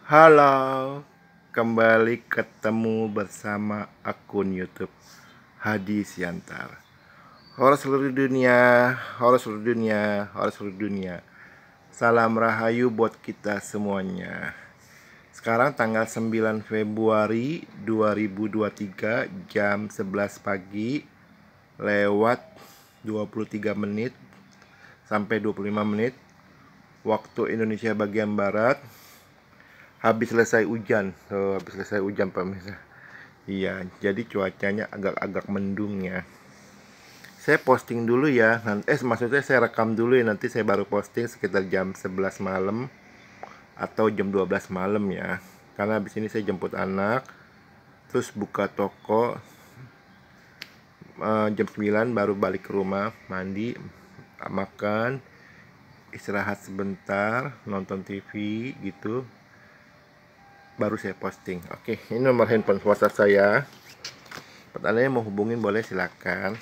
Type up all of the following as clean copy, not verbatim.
Halo, kembali ketemu bersama akun YouTube Hadi Siantar. Horor seluruh dunia, horor seluruh dunia, horor seluruh dunia. Salam rahayu buat kita semuanya. Sekarang tanggal 9 Februari 2023 jam 11 pagi lewat 23 menit sampai 25 menit waktu Indonesia bagian barat. Habis selesai hujan, pemirsa. Iya, jadi cuacanya agak-agak mendung ya. Saya posting dulu ya, maksudnya saya rekam dulu ya, nanti saya baru posting sekitar jam 11 malam atau jam 12 malam ya. Karena habis ini saya jemput anak, terus buka toko, jam 9 baru balik ke rumah, mandi, makan, istirahat sebentar, nonton TV gitu. Baru saya posting. Oke, ini nomor handphone WhatsApp saya. Pertanyaannya mau hubungin boleh, silakan.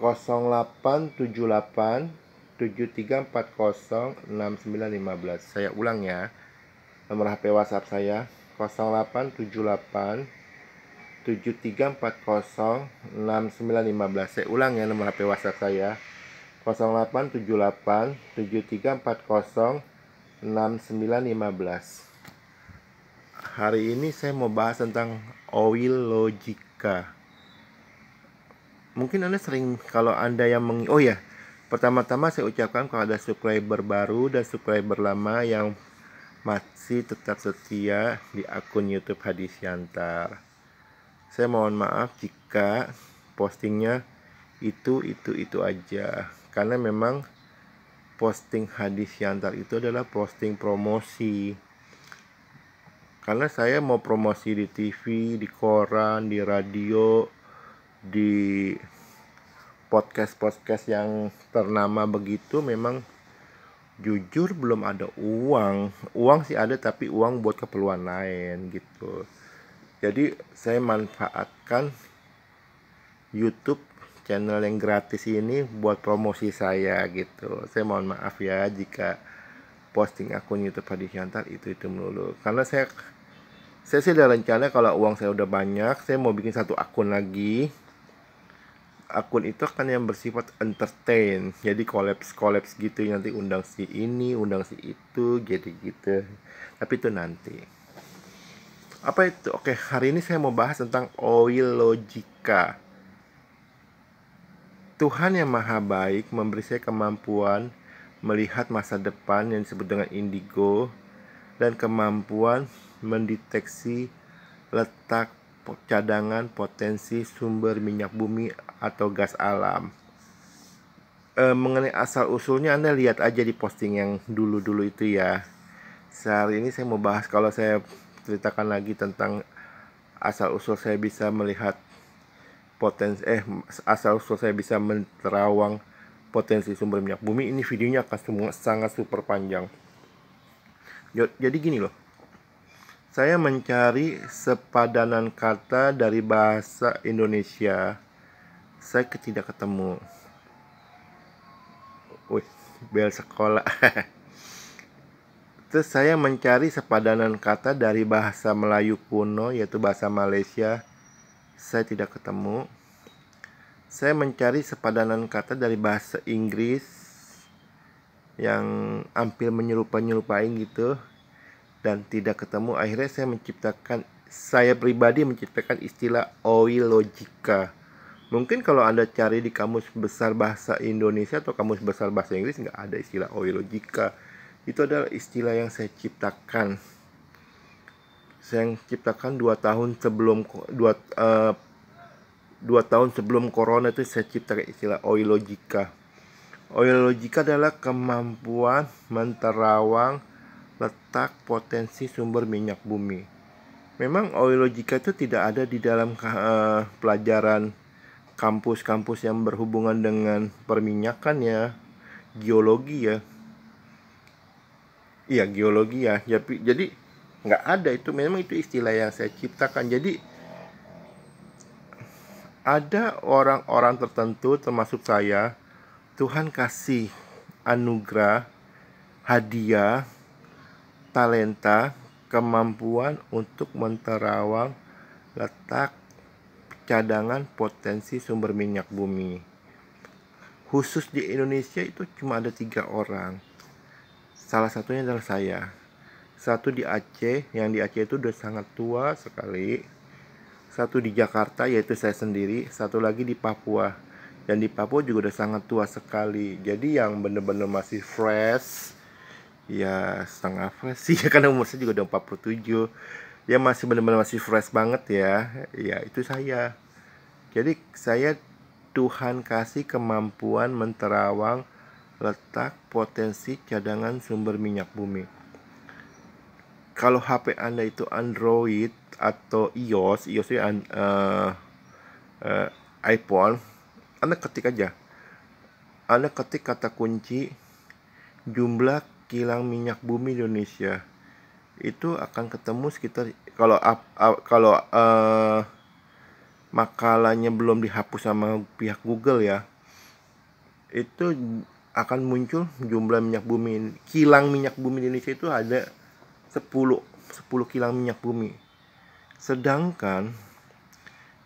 0878 7340 6915. Saya ulang ya. Nomor HP WhatsApp saya 0878 7340 6915. Saya ulang ya, nomor HP WhatsApp saya 0878 7340 6915. Hari ini saya mau bahas tentang Oil Logica. Mungkin Anda sering, kalau Anda yang pertama-tama saya ucapkan kalau ada subscriber baru dan subscriber lama yang masih tetap setia di akun YouTube Hadi Siantar. Saya mohon maaf jika postingnya itu aja, karena memang posting Hadi Siantar itu adalah posting promosi. Karena saya mau promosi di TV, di koran, di radio, di podcast yang ternama begitu. Memang jujur belum ada uang sih ada, tapi uang buat keperluan lain gitu. Jadi saya manfaatkan YouTube channel yang gratis ini buat promosi saya gitu. Saya mohon maaf ya jika posting akun YouTube Hadi Siantar itu melulu, karena saya sih ada rencana kalau uang saya udah banyak, saya mau bikin satu akun lagi. Akun itu akan yang bersifat entertain, jadi kolaps gitu, nanti undang si ini, undang si itu, jadi gitu. Tapi itu nanti. Apa itu? Oke, hari ini saya mau bahas tentang Oil Logica. Tuhan yang maha baik memberi saya kemampuan melihat masa depan yang disebut dengan indigo, dan kemampuan mendeteksi letak cadangan potensi sumber minyak bumi atau gas alam. Mengenai asal usulnya Anda lihat aja di posting yang dulu itu ya. Sehari ini saya mau bahas, kalau saya ceritakan lagi tentang asal usul saya bisa melihat asal usul saya bisa menerawang potensi sumber minyak bumi, ini videonya akan semua sangat super panjang. Jadi gini loh, saya mencari sepadanan kata dari bahasa Indonesia. Saya tidak ketemu. Wih, bel sekolah. Terus saya mencari sepadanan kata dari bahasa Melayu kuno, yaitu bahasa Malaysia. Saya tidak ketemu. Saya mencari sepadanan kata dari bahasa Inggris yang hampir menyerupai gitu, dan tidak ketemu. Akhirnya saya pribadi menciptakan istilah Oil Logica. Mungkin kalau Anda cari di kamus besar bahasa Indonesia atau kamus besar bahasa Inggris, nggak ada istilah Oil Logica. Itu adalah istilah yang saya ciptakan. Saya ciptakan 2 tahun sebelum 2 tahun sebelum corona itu saya ciptakan istilah Oil Logica. Oil Logica adalah kemampuan menterawang letak potensi sumber minyak bumi. Memang Oil Logica itu tidak ada di dalam pelajaran kampus-kampus yang berhubungan dengan perminyakan ya, geologi ya. Iya, geologi ya. Jadi nggak ada itu, memang itu istilah yang saya ciptakan. Jadi ada orang-orang tertentu termasuk saya, Tuhan kasih anugerah, hadiah talenta, kemampuan untuk menerawang letak cadangan potensi sumber minyak bumi. Khusus di Indonesia itu cuma ada 3 orang. Salah satunya adalah saya. Satu di Aceh, yang di Aceh itu udah sangat tua sekali. Satu di Jakarta, yaitu saya sendiri. Satu lagi di Papua. Dan di Papua juga udah sangat tua sekali. Jadi yang bener-bener masih fresh, ya setengah fresh sih, karena umur saya juga udah 47. Ya masih bener-bener masih fresh banget ya. Ya itu saya. Jadi saya Tuhan kasih kemampuan menerawang letak potensi cadangan sumber minyak bumi. Kalau HP Anda itu Android atau iOS itu iPhone, Anda ketik aja. Anda ketik kata kunci jumlah kilang minyak bumi Indonesia. Itu akan ketemu sekitar, kalau makalahnya belum dihapus sama pihak Google ya, itu akan muncul jumlah minyak bumi, kilang minyak bumi di Indonesia itu ada 10 kilang minyak bumi. Sedangkan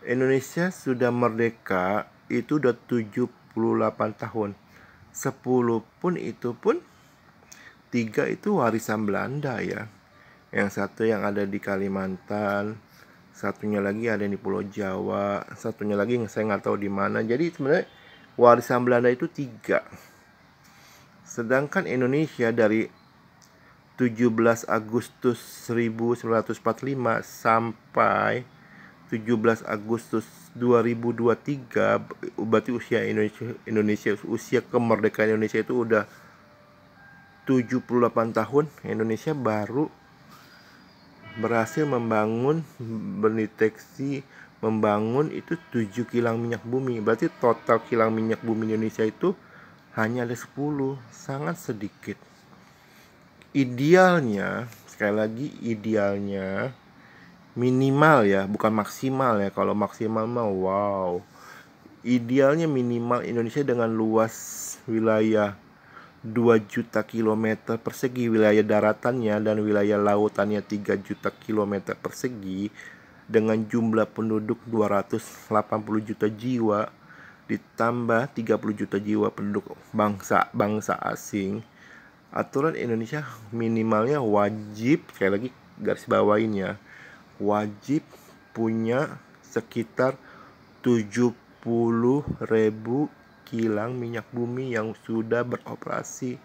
Indonesia sudah merdeka itu udah 78 tahun. 10 pun itu pun 3 itu warisan Belanda ya. Yang satu yang ada di Kalimantan, satunya lagi ada di Pulau Jawa, satunya lagi saya nggak tahu di mana. Jadi sebenarnya warisan Belanda itu 3. Sedangkan Indonesia dari 17 Agustus 1945 sampai 17 Agustus 2023, berarti usia Indonesia usia kemerdekaan Indonesia itu udah 78 tahun. Indonesia baru berhasil membangun itu 7 kilang minyak bumi. Berarti total kilang minyak bumi Indonesia itu hanya ada 10, sangat sedikit. Idealnya, sekali lagi idealnya minimal ya, bukan maksimal ya. Kalau maksimal mah wow. Idealnya minimal Indonesia dengan luas wilayah 2 juta kilometer persegi wilayah daratannya dan wilayah lautannya 3 juta kilometer persegi dengan jumlah penduduk 280 juta jiwa ditambah 30 juta jiwa penduduk bangsa asing. Aturan Indonesia minimalnya wajib, sekali lagi garis bawain ya, wajib punya sekitar 70.000 kilang minyak bumi yang sudah beroperasi.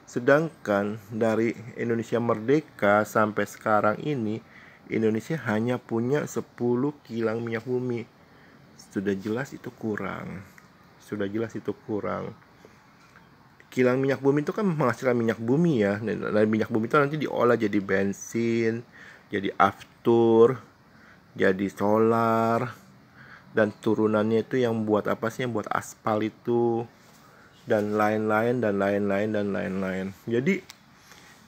Sedangkan dari Indonesia merdeka sampai sekarang ini, Indonesia hanya punya 10 kilang minyak bumi. Sudah jelas itu kurang. Kilang minyak bumi itu kan menghasilkan minyak bumi ya. Dan minyak bumi itu nanti diolah jadi bensin, jadi aftur, jadi solar, dan turunannya itu yang buat apa sih, yang buat aspal itu, dan lain-lain. Jadi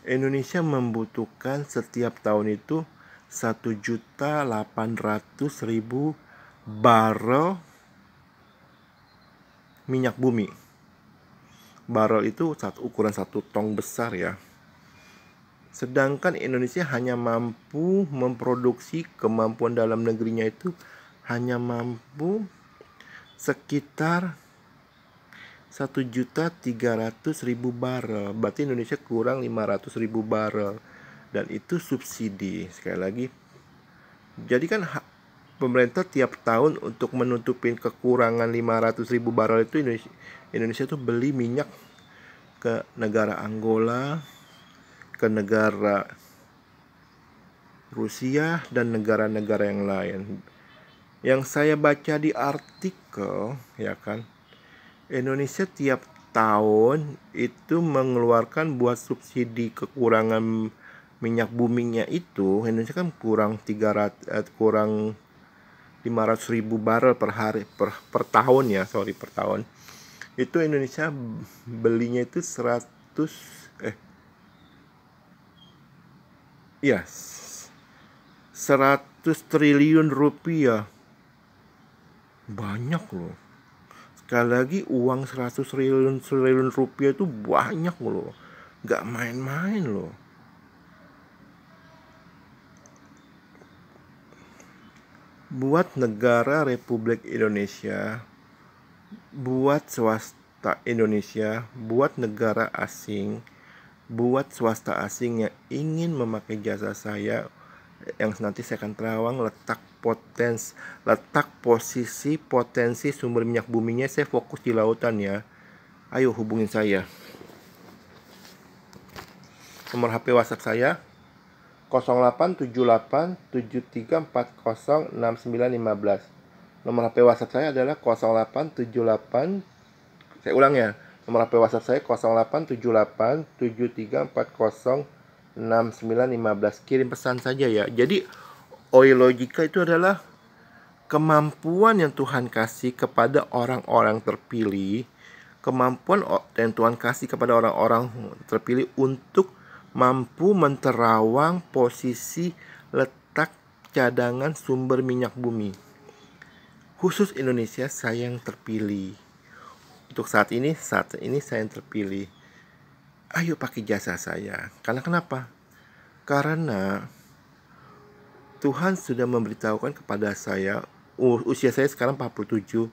Indonesia membutuhkan setiap tahun itu 1.800.000 barel minyak bumi. Barel itu ukuran 1 tong besar ya. Sedangkan Indonesia hanya mampu memproduksi, kemampuan dalam negerinya itu hanya mampu sekitar 1.300.000 barel. Berarti Indonesia kurang 500.000 barel. Dan itu subsidi. Sekali lagi, jadi kan pemerintah tiap tahun untuk menutupin kekurangan 500.000 barel itu, Indonesia tuh beli minyak ke negara Angola, ke negara Rusia, dan negara-negara yang lain. Yang saya baca di artikel ya kan, Indonesia tiap tahun itu mengeluarkan buat subsidi kekurangan minyak buminya itu. Indonesia kan kurang 500.000 barel per hari per tahun ya, per tahun. Itu Indonesia belinya itu 100 triliun rupiah. Banyak loh. Sekali lagi, uang 100 triliun rupiah itu banyak loh. Gak main-main loh. buat negara Republik Indonesia, buat swasta Indonesia, buat negara asing, buat swasta asing yang ingin memakai jasa saya, yang nanti saya akan terawang letak posisi potensi sumber minyak buminya. Saya fokus di lautan ya. Ayo hubungin saya. Nomor HP WhatsApp saya 087873406915. Nomor HP WhatsApp saya adalah 0878. Saya ulang ya. Nomor HP WhatsApp saya 087873406915. Kirim pesan saja ya. Jadi Oilogika itu adalah kemampuan yang Tuhan kasih kepada orang-orang terpilih. Kemampuan yang Tuhan kasih kepada orang-orang terpilih untuk mampu menterawang posisi letak cadangan sumber minyak bumi. Khusus Indonesia saya yang terpilih. Untuk saat ini saya yang terpilih. Ayo pakai jasa saya. Karena kenapa? Karena Tuhan sudah memberitahukan kepada saya, usia saya sekarang 47.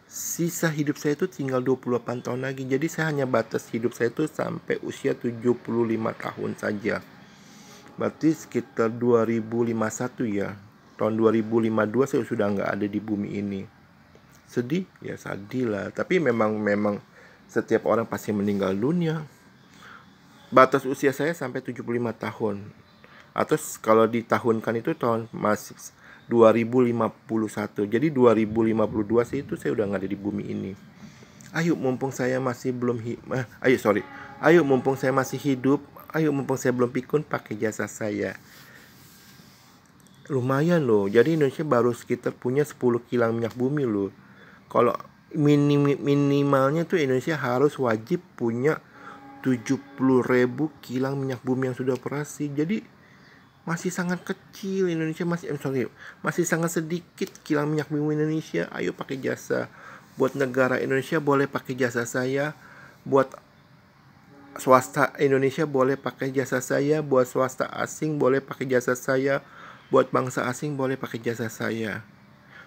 Sisa hidup saya itu tinggal 28 tahun lagi. Jadi saya hanya batas hidup saya itu sampai usia 75 tahun saja. Berarti sekitar 2051 ya. Tahun 2052 saya sudah nggak ada di bumi ini. Sedih? Ya sedih lah. Tapi memang setiap orang pasti meninggal dunia. Batas usia saya sampai 75 tahun. Atau kalau ditahunkan itu tahun masih 2051. Jadi 2052 sih itu saya udah nggak ada di bumi ini. Ayo mumpung saya masih belum Ayo mumpung saya masih hidup, ayo mumpung saya belum pikun, pakai jasa saya. Lumayan loh. Jadi Indonesia baru sekitar punya 10 kilang minyak bumi loh. Kalau minimalnya tuh Indonesia harus wajib punya 70.000 kilang minyak bumi yang sudah operasi. Jadi masih sangat kecil Indonesia, masih sangat sedikit kilang minyak bumi Indonesia. Ayo pakai jasa. Buat negara Indonesia boleh pakai jasa saya. Buat swasta Indonesia boleh pakai jasa saya. Buat swasta asing boleh pakai jasa saya. Buat bangsa asing boleh pakai jasa saya.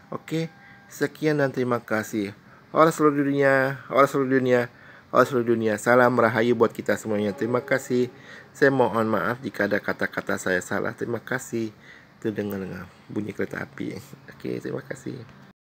Oke, sekian dan terima kasih. Orang seluruh dunia, orang seluruh dunia, orang seluruh dunia. Salam rahayu buat kita semuanya. Terima kasih. Saya mohon maaf jika ada kata-kata saya salah. Terima kasih. Itu dengar bunyi kereta api. Oke, terima kasih.